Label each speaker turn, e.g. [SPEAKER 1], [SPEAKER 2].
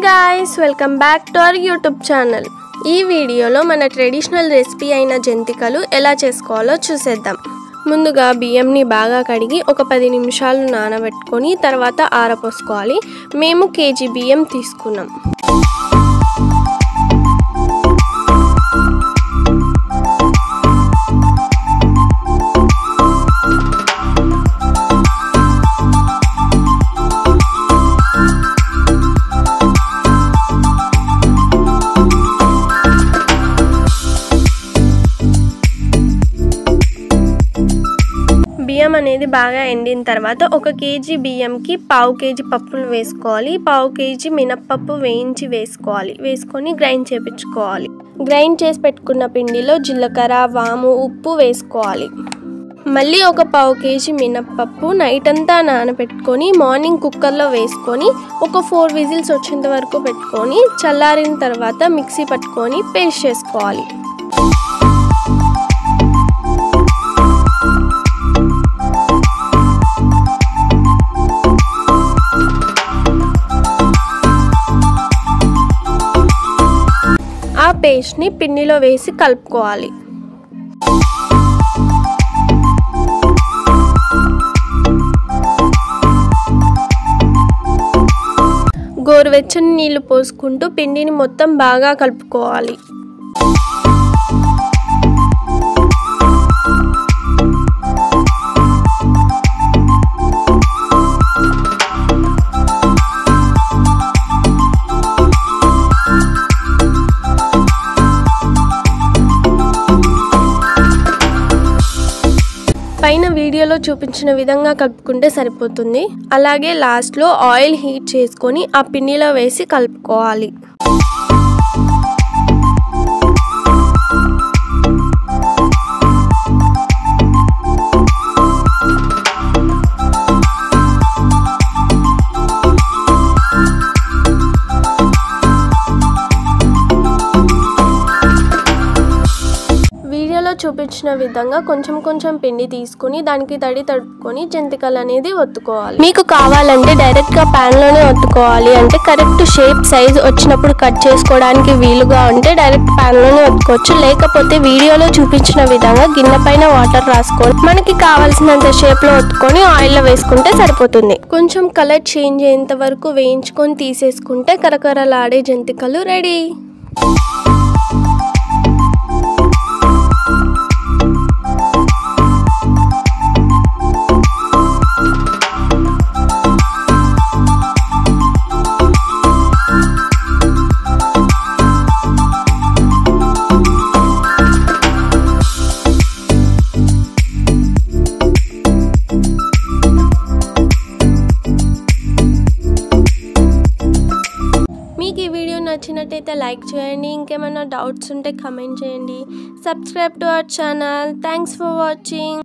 [SPEAKER 1] guys, welcome back to our YouTube channel. ఈ వీడియోలో మన ట్రెడిషనల్ రెసిపీ అయిన జంతికలు ఎలా చేసుకోవాలో చూసేద్దాం. ముందుగా బియ్యంని బాగా కడిగి ఒక 10 నిమిషాలు నానబెట్టుకొని తర్వాత ఆరపోసుకోవాలి. మేము కేజీ బియ్యం తీసుకున్నాం. బియ్యం అనేది బాగా ఎండిన తర్వాత ఒక కేజీ బియ్యంకి పావు కేజీ పప్పులు వేసుకోవాలి. పావు కేజీ మినప్పప్పు వేయించి వేసుకోవాలి. వేసుకొని గ్రైండ్ చేపించుకోవాలి. గ్రైండ్ చేసి పెట్టుకున్న పిండిలో జీలకర్ర, వాము, ఉప్పు వేసుకోవాలి. మళ్ళీ ఒక పావు కేజీ మినప్పప్పు నైట్ అంతా నానబెట్టుకొని మార్నింగ్ కుక్కర్లో వేసుకొని ఒక 4 విజిల్స్ వచ్చేంత వరకు పెట్టుకొని చల్లారిన తర్వాత మిక్సీ పట్టుకొని పేస్ట్ చేసుకోవాలి. ఆ పేస్ట్ని పిండిలో వేసి కలుపుకోవాలి. గోరువెచ్చని నీళ్లు పోసుకుంటూ పిండిని మొత్తం బాగా కలుపుకోవాలి. పైన వీడియోలో చూపించిన విధంగా కలుపుకుంటే సరిపోతుంది. అలాగే లాస్ట్లో ఆయిల్ హీట్ చేసుకొని ఆ పిండిలో వేసి కలుపుకోవాలి. చూపించిన విధంగా కొంచెం కొంచెం పిండి తీసుకుని దానికి తడి తడుపుకొని జంతికలు అనేది ఒత్తుకోవాలి. మీకు కావాలంటే డైరెక్ట్ గా ప్యాన్ లోనే ఒత్తుకోవాలి. అంటే కరెక్ట్ షేప్ సైజ్ వచ్చినప్పుడు కట్ చేసుకోవడానికి వీలుగా ఉంటే డైరెక్ట్ ప్యాన్ లోనే ఒత్తుకోవచ్చు. లేకపోతే వీడియోలో చూపించిన విధంగా గిన్నె పైన వాటర్ రాసుకొని మనకి కావాల్సినంత షేప్ లో ఒత్తుకొని ఆయిల్ లో వేసుకుంటే సరిపోతుంది. కొంచెం కలర్ చేంజ్ అయ్యేంత వరకు వేయించుకొని తీసేసుకుంటే కరకరలాడే జంతికలు రెడీ. మీకు ఈ వీడియో నచ్చినట్టయితే లైక్ చేయండి. ఇంకేమైనా డౌట్స్ ఉంటే కమెంట్ చేయండి. Subscribe to our channel. Thanks for watching.